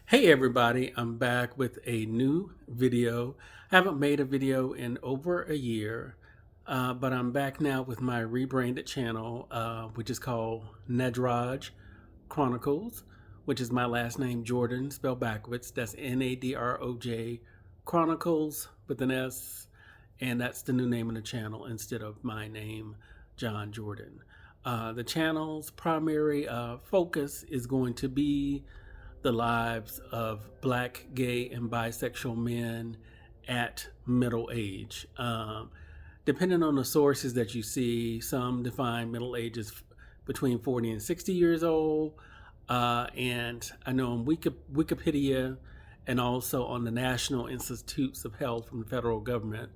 Hey everybody, I'm back with a new video. I haven't made a video in over a year, but I'm back now with my rebranded channel, which is called Nadroj Chronicles, which is my last name, Jordan, spelled backwards. That's Nadroj Chronicles with an S, and that's the new name of the channel instead of my name, John Jordan. The channel's primary focus is going to be the lives of black, gay, and bisexual men at middle age. Depending on the sources that you see, some define middle age as between 40 and 60 years old. And I know on Wikipedia and also on the National Institutes of Health from the federal government,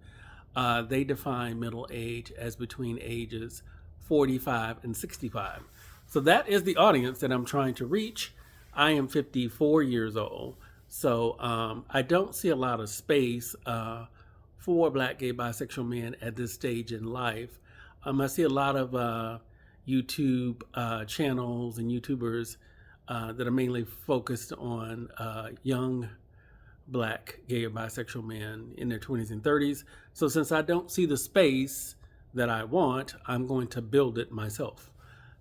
they define middle age as between ages 45 and 65. So that is the audience that I'm trying to reach. I am 54 years old, so I don't see a lot of space for black, gay, bisexual men at this stage in life. I see a lot of YouTube channels and YouTubers that are mainly focused on young black, gay, or bisexual men in their 20s and 30s. So since I don't see the space that I want, I'm going to build it myself.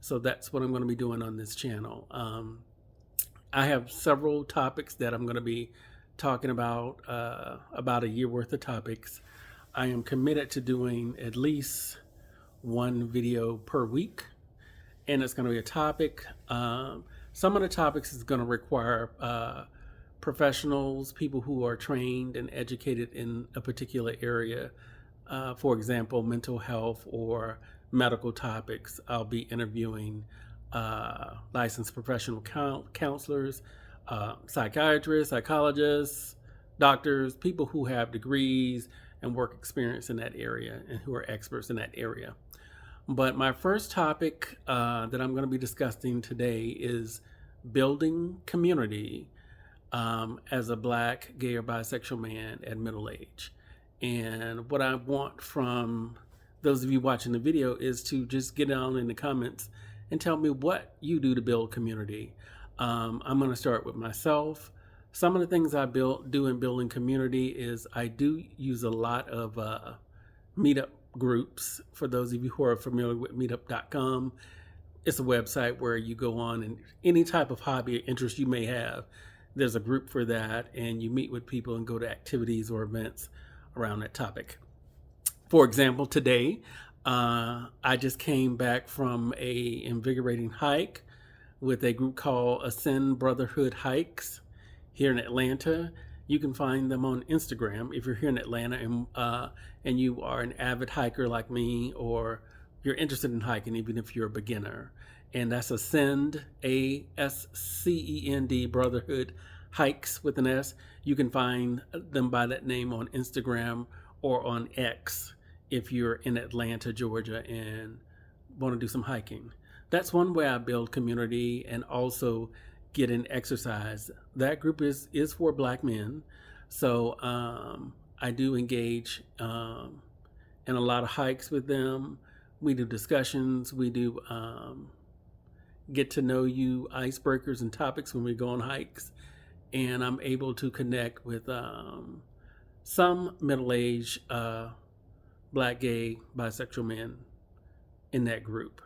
So that's what I'm going to be doing on this channel. I have several topics that I'm going to be talking about a year worth of topics. I am committed to doing at least one video per week, and it's going to be a topic. Some of the topics is going to require professionals, people who are trained and educated in a particular area. For example, mental health or medical topics. I'll be interviewing licensed professional counselors, psychiatrists, psychologists, doctors, people who have degrees and work experience in that area and who are experts in that area. But my first topic that I'm going to be discussing today is building community as a black, gay, or bisexual man at middle age. And what I want from those of you watching the video is to just get down in the comments and tell me what you do to build community. I'm going to start with myself. Some of the things I do in building community is I do use a lot of meetup groups. For those of you who are familiar with meetup.com, it's a website where you go on and any type of hobby or interest you may have, there's a group for that, and you meet with people and go to activities or events around that topic. For example, today, I just came back from a invigorating hike with a group called Ascend Brotherhood Hikes here in Atlanta. You can find them on Instagram if you're here in Atlanta and you are an avid hiker like me, or you're interested in hiking even if you're a beginner. And that's Ascend, ASCEND Brotherhood Hikes with an S. You can find them by that name on Instagram or on X if you're in Atlanta, Georgia, and want to do some hiking. That's one way I build community and also get in exercise. That group is for black men. So I do engage in a lot of hikes with them. We do discussions. We do get to know you icebreakers and topics when we go on hikes. And I'm able to connect with some middle-aged black, gay, bisexual men in that group.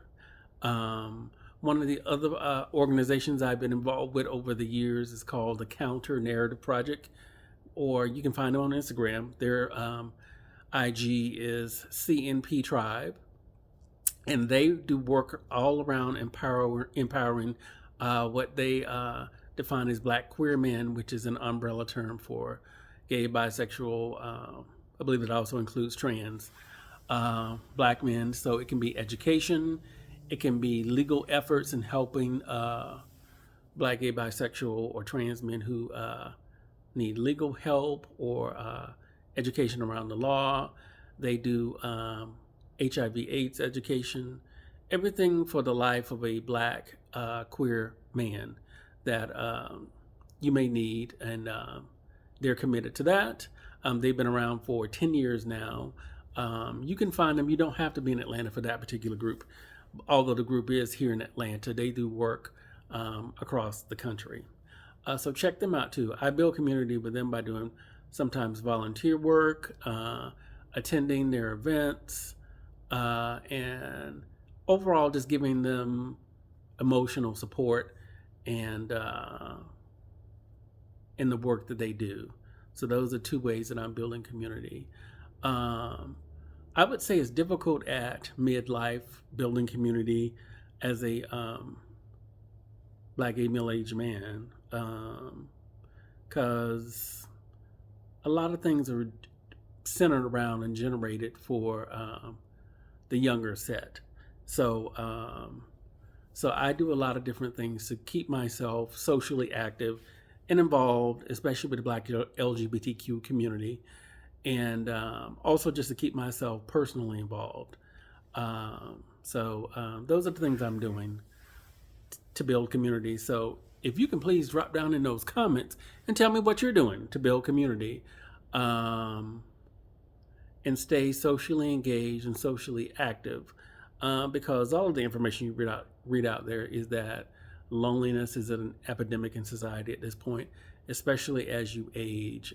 One of the other organizations I've been involved with over the years is called the Counter Narrative Project, or you can find them on Instagram. Their IG is CNP Tribe, and they do work all around empowering what they define as black queer men, which is an umbrella term for gay, bisexual, I believe it also includes trans black men. So it can be education, it can be legal efforts in helping black, gay, bisexual, or trans men who need legal help or education around the law. They do HIV/AIDS education, everything for the life of a black queer man that you may need, and they're committed to that. They've been around for 10 years now. You can find them. You don't have to be in Atlanta for that particular group. Although the group is here in Atlanta, they do work across the country. So check them out too. I build community with them by doing sometimes volunteer work, attending their events, and overall just giving them emotional support and in the work that they do. So those are two ways that I'm building community. Um, I would say it's difficult at midlife building community as a black gay middle-aged man, because a lot of things are centered around and generated for the younger set. So, so I do a lot of different things to keep myself socially active and involved, especially with the Black LGBTQ community, and also just to keep myself personally involved. Those are the things I'm doing to build community. So if you can please drop down in those comments and tell me what you're doing to build community, and stay socially engaged and socially active, because all of the information you read out there is that loneliness is an epidemic in society at this point, especially as you age.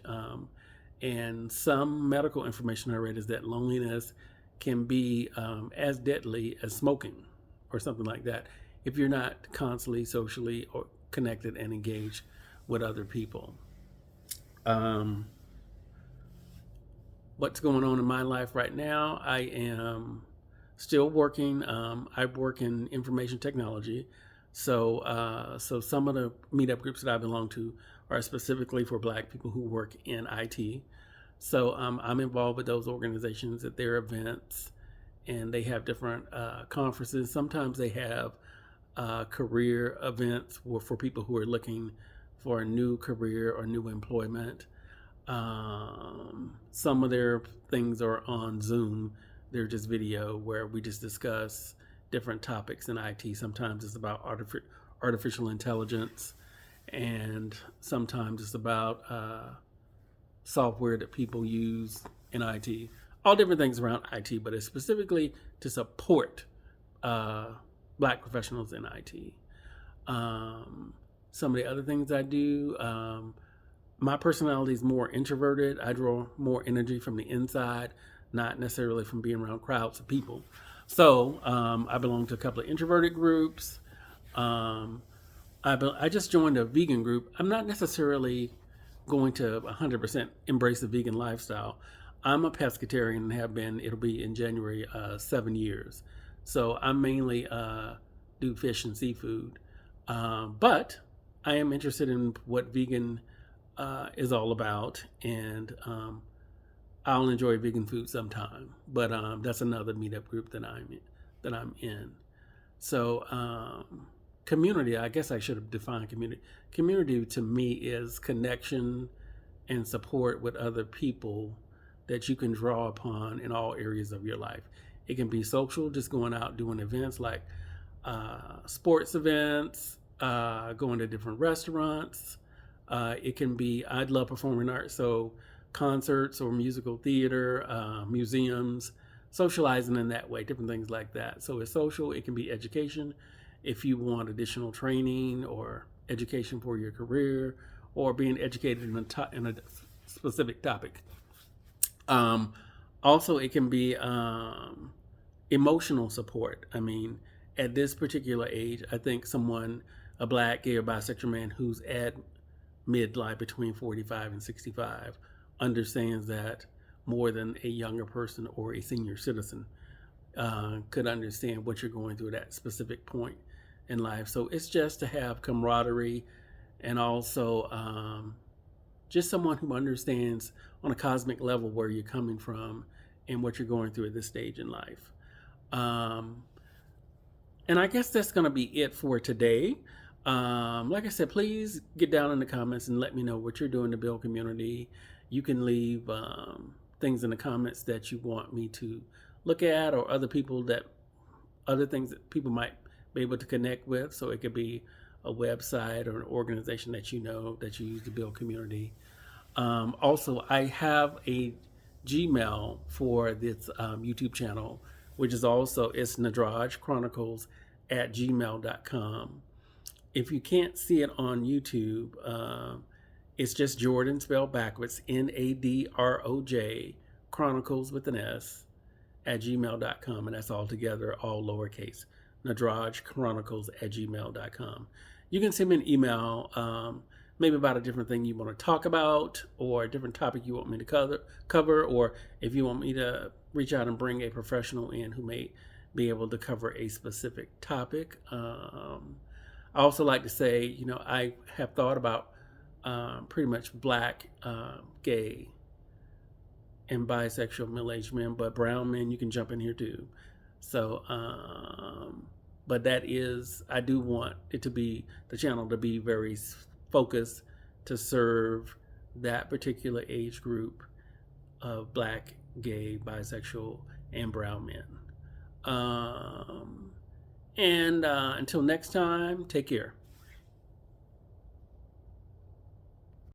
And some medical information I read is that loneliness can be as deadly as smoking or something like that if you're not constantly socially or connected and engaged with other people. What's going on in my life right now? I am still working. I work in information technology. So some of the meetup groups that I belong to are specifically for Black people who work in IT. So I'm involved with those organizations at their events, and they have different conferences. Sometimes they have career events for people who are looking for a new career or new employment. Some of their things are on Zoom. They're just video where we just discuss different topics in IT. Sometimes it's about artificial intelligence, and sometimes it's about software that people use in IT. All different things around IT, but it's specifically to support Black professionals in IT. Some of the other things I do, my personality is more introverted. I draw more energy from the inside, not necessarily from being around crowds of people. So I belong to a couple of introverted groups. I just joined a vegan group. I'm not necessarily going to 100% embrace the vegan lifestyle. I'm a pescatarian and have been, it'll be in January, 7 years. So I mainly do fish and seafood. But I am interested in what vegan is all about, and I'll enjoy vegan food sometime. But that's another meetup group that I'm in. So community, I guess I should have defined community. Community to me is connection and support with other people that you can draw upon in all areas of your life. It can be social, just going out doing events like sports events, going to different restaurants. It can be, I love performing arts, so concerts or musical theater, museums, socializing in that way, different things like that. So it's social, it can be education if you want additional training or education for your career or being educated in a specific topic. Also, it can be emotional support. I mean, at this particular age, I think a Black, gay, or bisexual man who's at midlife between 45 and 65 understands that more than a younger person or a senior citizen could understand what you're going through at that specific point in life. So it's just to have camaraderie and also just someone who understands on a cosmic level where you're coming from and what you're going through at this stage in life. And I guess that's going to be it for today. Like I said, please get down in the comments and let me know what you're doing to build community. You can leave things in the comments that you want me to look at, or other things that people might be able to connect with. So it could be a website or an organization that you know that you use to build community. Also, I have a Gmail for this YouTube channel, which is also, it's Nadraj Chronicles at gmail.com. If you can't see it on YouTube, it's just Jordan spelled backwards, Nadroj, Chronicles with an S, at gmail.com. And that's all together, all lowercase. Nadraj Chronicles at gmail.com. You can send me an email, maybe about a different thing you want to talk about, or a different topic you want me to cover, or if you want me to reach out and bring a professional in who may be able to cover a specific topic. I also like to say, I have thought about pretty much black, gay, and bisexual middle-aged men, but brown men, you can jump in here too. So, but that is, I do want it to be, the channel to be very focused to serve that particular age group of black, gay, bisexual, and brown men. And until next time, take care.